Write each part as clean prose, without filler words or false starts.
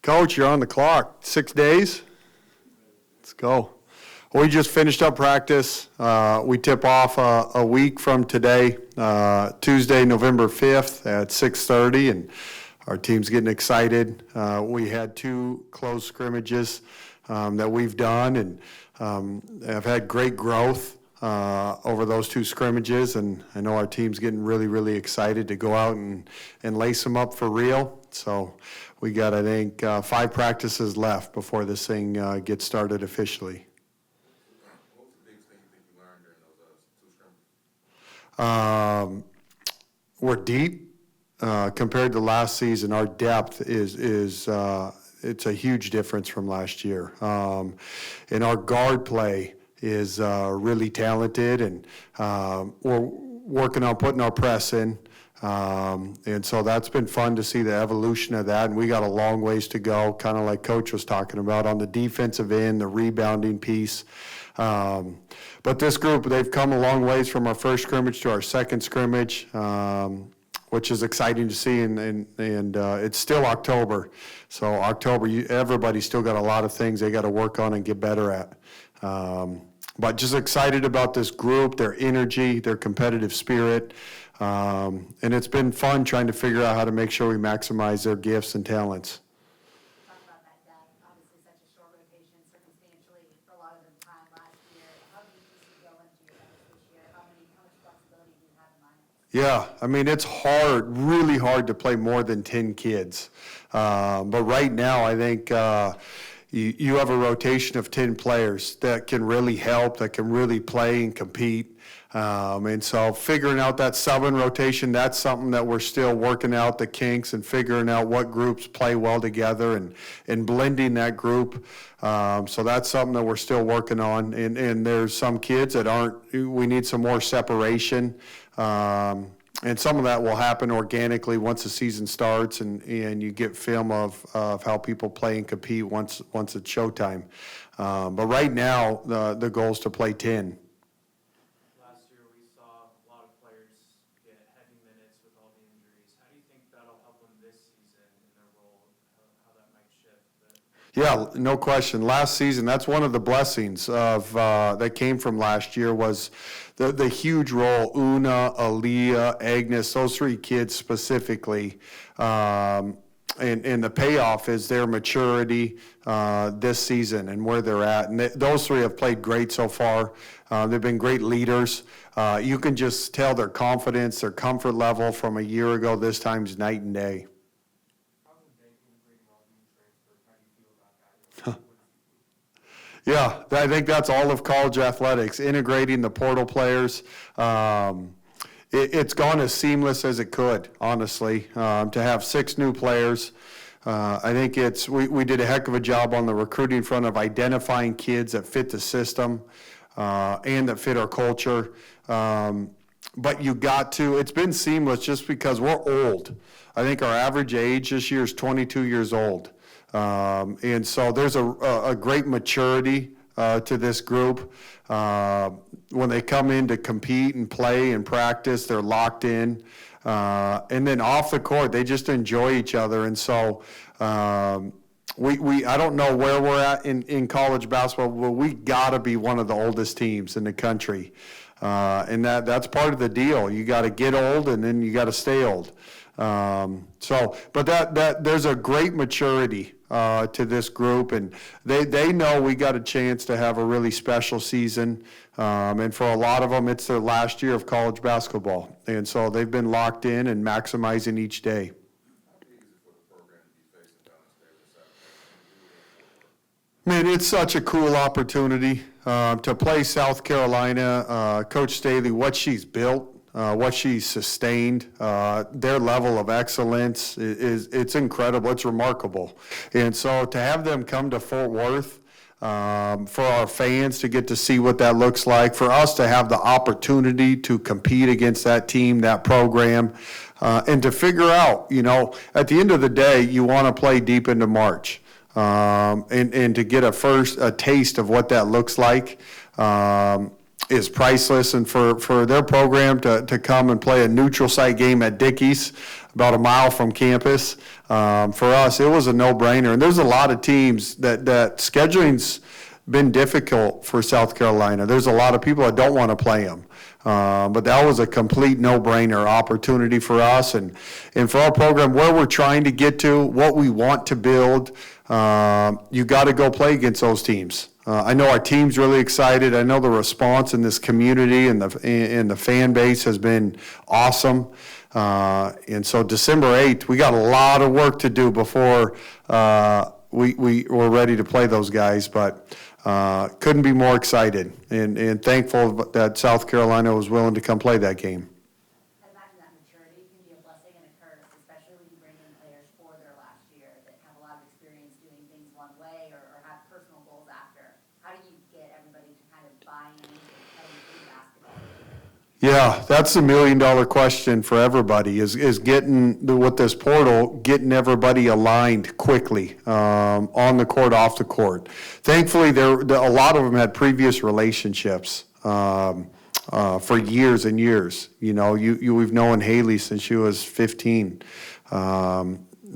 Coach, you're on the clock. 6 days? Let's go. We just finished up practice. We tip off a week from today, Tuesday, November 5th at 6:30, and our team's getting excited. We had 2 close scrimmages that we've done, and have had great growth over those 2 scrimmages, and I know our team's getting really, really excited to go out and lace them up for real. So we got, I think, 5 practices left before this thing gets started officially. What was the biggest thing you think you learned during those 2 scrimmages? We're deep compared to last season. Our depth is it's a huge difference from last year. And our guard play is really talented, and we're working on putting our press in. And so that's been fun to see the evolution of that, and we got a long ways to go, kind of like Coach was talking about on the defensive end, the rebounding piece. But this group, they've come a long ways from our first scrimmage to our second scrimmage, which is exciting to see, and it's still October. So October, everybody's still got a lot of things they got to work on and get better at. But just excited about this group, their energy, their competitive spirit. And it's been fun trying to figure out how to make sure we maximize their gifts and talents. Talk about that depth. Obviously, such a short rotation, circumstantially, for a lot of the time last year. How do you go into your depth this year? How much flexibility do you have in mind? Yeah, I mean, it's hard, really hard to play more than 10 kids. But right now, I think you have a rotation of 10 players that can really help, that can really play and compete. And so figuring out that subbing rotation, that's something that we're still working out the kinks and figuring out what groups play well together and blending that group. So that's something that we're still working on. And there's some kids that we need some more separation. And some of that will happen organically once the season starts and you get film of how people play and compete once it's showtime. But right now, the goal is to play 10. Last year, we saw a lot of players get heavy minutes with all the injuries. How do you think that'll help them this season in their role, how that might shift? Yeah, no question. Last season, that's one of the blessings of that came from last year was the huge role Una, Aaliyah, Agnes, those 3 kids specifically. And the payoff is their maturity this season and where they're at. And those 3 have played great so far. They've been great leaders. You can just tell their confidence, their comfort level from a year ago. This time's night and day. Yeah, I think that's all of college athletics, integrating the portal players. It's gone as seamless as it could, honestly, to have 6 new players. I think we did a heck of a job on the recruiting front of identifying kids that fit the system and that fit our culture. But it's been seamless just because we're old. I think our average age this year is 22 years old. And so there's a great maturity to this group. When they come in to compete and play and practice, they're locked in. And then off the court, they just enjoy each other. And so I don't know where we're at in college basketball, but we got to be one of the oldest teams in the country. And that's part of the deal. You got to get old, and then you got to stay old. But there's a great maturity to this group, and they know we got a chance to have a really special season. And for a lot of them, it's their last year of college basketball, and so they've been locked in and maximizing each day. How big is it for the program to be facing down the state? Man, it's such a cool opportunity to play South Carolina. Coach Staley, what she's built, what she's sustained, their level of excellence it's incredible. It's remarkable. And so to have them come to Fort Worth, for our fans to get to see what that looks like, for us to have the opportunity to compete against that team, that program, and to figure out, at the end of the day, you want to play deep into March. And to get a taste of what that looks like is priceless. And for their program to come and play a neutral site game at Dickey's about a mile from campus. For us, it was a no-brainer. And there's a lot of teams that scheduling's been difficult for South Carolina. There's a lot of people that don't want to play them. But that was a complete no-brainer opportunity for us and for our program, where we're trying to get to, what we want to build. You got to go play against those teams. I know our team's really excited. I know the response in this community and the fan base has been awesome. And so December 8th, we got a lot of work to do before we're ready to play those guys, but couldn't be more excited and thankful that South Carolina was willing to come play that game. I imagine that maturity can be a blessing and a curse, especially when you bring in players for their last year that have a lot of experience doing things one way or have personal goals after. How do you get everybody to kind of buy in to playing through basketball? Yeah, that's the $1,000,000 question for everybody is getting, with this portal, getting everybody aligned quickly on the court, off the court. Thankfully, a lot of them had previous relationships for years and years. You know, we've known Haley since she was 15.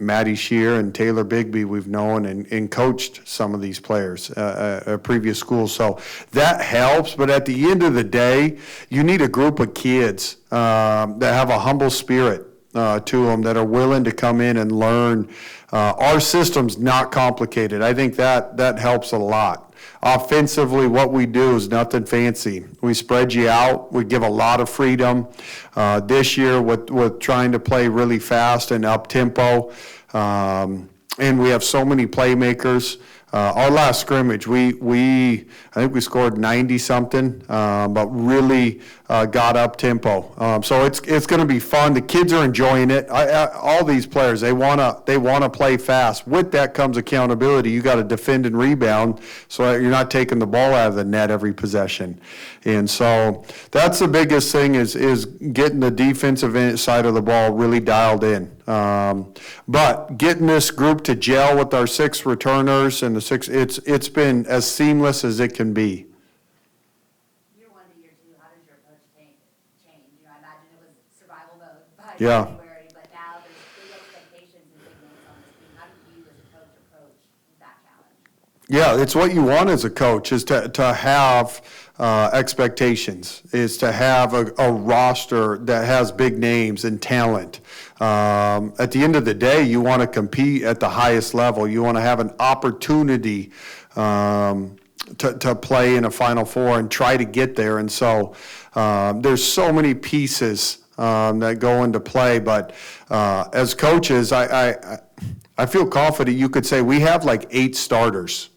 Maddie Shear and Taylor Bigby we've known and coached some of these players at previous schools. So that helps, but at the end of the day, you need a group of kids that have a humble spirit to them, that are willing to come in and learn. Our system's not complicated. I think that helps a lot. Offensively, what we do is nothing fancy. We spread you out. We give a lot of freedom. This year, with trying to play really fast and up-tempo, and we have so many playmakers. Our last scrimmage, I think we scored 90-something, but really got up-tempo. So it's going to be fun. The kids are enjoying it. All these players, they want to play fast. With that comes accountability. You got to defend and rebound so that you're not taking the ball out of the net every possession. And so that's the biggest thing is getting the defensive side of the ball really dialed in. But getting this group to gel with our 6 returners and the 6, it's been as seamless as it can be. Year 1 to year 2, how does your approach change? You know, I imagine it was survival mode by Yeah. January, but now there's big expectations and big names on this team. How do you as a coach approach that challenge? Yeah, it's what you want as a coach, is to have expectations, is to have a roster that has big names and talent. At the end of the day, you want to compete at the highest level. You want to have an opportunity to play in a Final Four and try to get there. And so there's so many pieces that go into play. But as coaches, I feel confident you could say we have like 8 starters.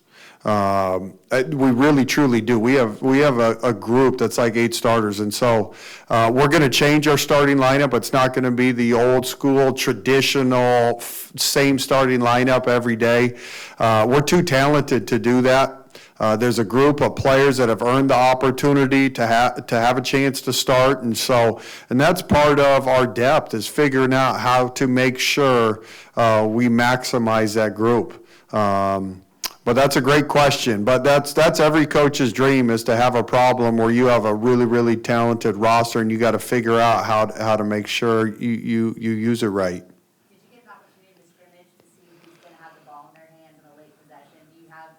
We really truly do. We have a group that's like 8 starters, and so we're going to change our starting lineup. It's not going to be the old school traditional same starting lineup every day. We're too talented to do that. There's a group of players that have earned the opportunity to have a chance to start, and that's part of our depth, is figuring out how to make sure we maximize that group. But that's a great question. But that's every coach's dream, is to have a problem where you have a really, really talented roster and you got to figure out how to make sure you use it right. Did you get an opportunity to scrimmage to see who's going to have the ball in their hands in a late possession? You have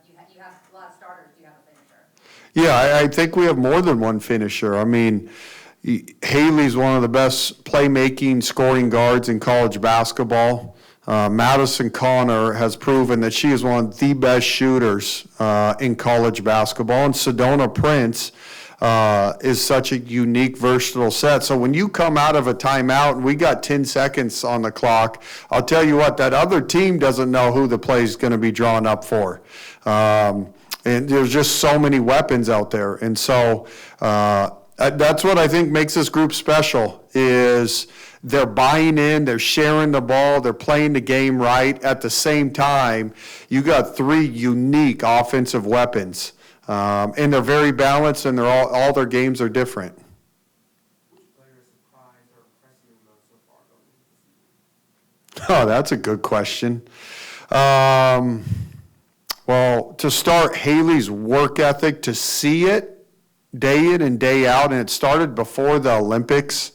a lot of starters. Do you have a finisher? Yeah, I think we have more than one finisher. I mean, Haley's one of the best playmaking scoring guards in college basketball. Madison Connor has proven that she is one of the best shooters in college basketball. And Sedona Prince is such a unique, versatile set. So when you come out of a timeout and we got 10 seconds on the clock, I'll tell you what, that other team doesn't know who the play is going to be drawn up for. And there's just so many weapons out there. And so that's what I think makes this group special, is they're buying in, they're sharing the ball, they're playing the game right. At the same time, you got 3 unique offensive weapons, and they're very balanced, and all their games are different. Which players surprised or impressed you most so far going into the season? Oh, that's a good question. Well, to start, Haley's work ethic, to see it day in and day out, and it started before the Olympics.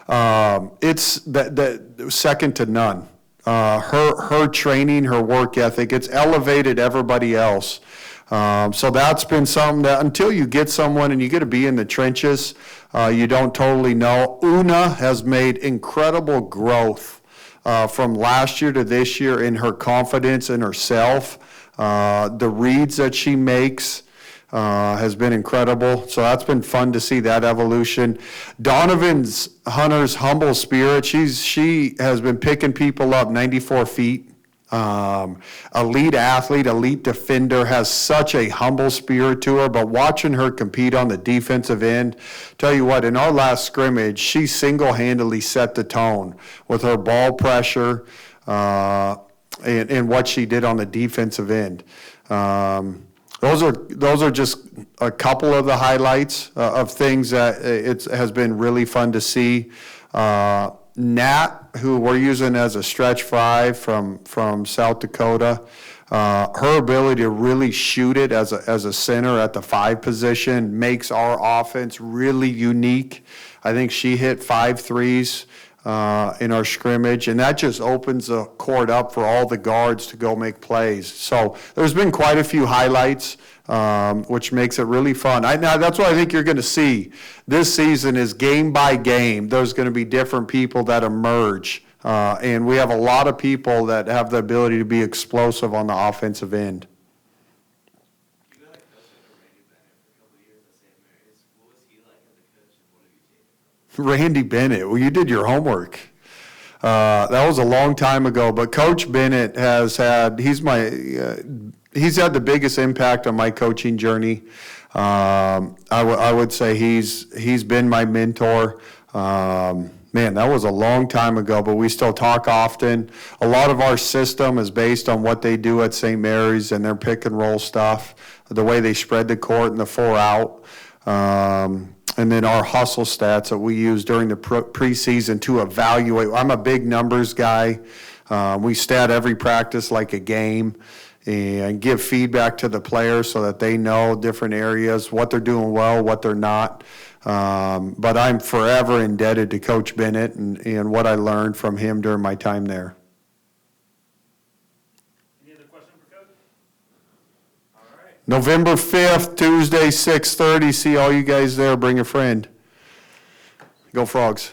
It's the second to none. Her training, her work ethic, it's elevated everybody else. So that's been something that until you get someone and you get to be in the trenches, you don't totally know. Una has made incredible growth from last year to this year in her confidence in herself. The reads that she makes has been incredible. So that's been fun to see that evolution. Hunter's humble spirit. She has been picking people up 94 feet. Elite athlete, elite defender, has such a humble spirit to her, but watching her compete on the defensive end, tell you what, in our last scrimmage, she single-handedly set the tone with her ball pressure and what she did on the defensive end. Those are just a couple of the highlights of things that it has been really fun to see. Nat, who we're using as a stretch five from South Dakota, her ability to really shoot it as a center at the 5 position makes our offense really unique. I think she hit 5 threes in our scrimmage, and that just opens the court up for all the guards to go make plays. So there's been quite a few highlights, which makes it really fun. Now that's what I think you're going to see. This season is game by game. There's going to be different people that emerge, and we have a lot of people that have the ability to be explosive on the offensive end. You got a coach for Randy Bennett for a couple of years at St. Mary's. What was he like as a coach, and what have you taken from him? Randy Bennett, well, you did your homework. That was a long time ago, but Coach Bennett he's had the biggest impact on my coaching journey. I would say he's been my mentor. Man, that was a long time ago, but we still talk often. A lot of our system is based on what they do at St. Mary's and their pick and roll stuff, the way they spread the court and the 4 out. And then our hustle stats that we use during the preseason to evaluate. I'm a big numbers guy. We stat every practice like a game and give feedback to the players so that they know different areas, what they're doing well, what they're not. But I'm forever indebted to Coach Bennett and what I learned from him during my time there. Any other question for Coach? All right. November 5th, Tuesday, 6:30. See all you guys there. Bring a friend. Go Frogs.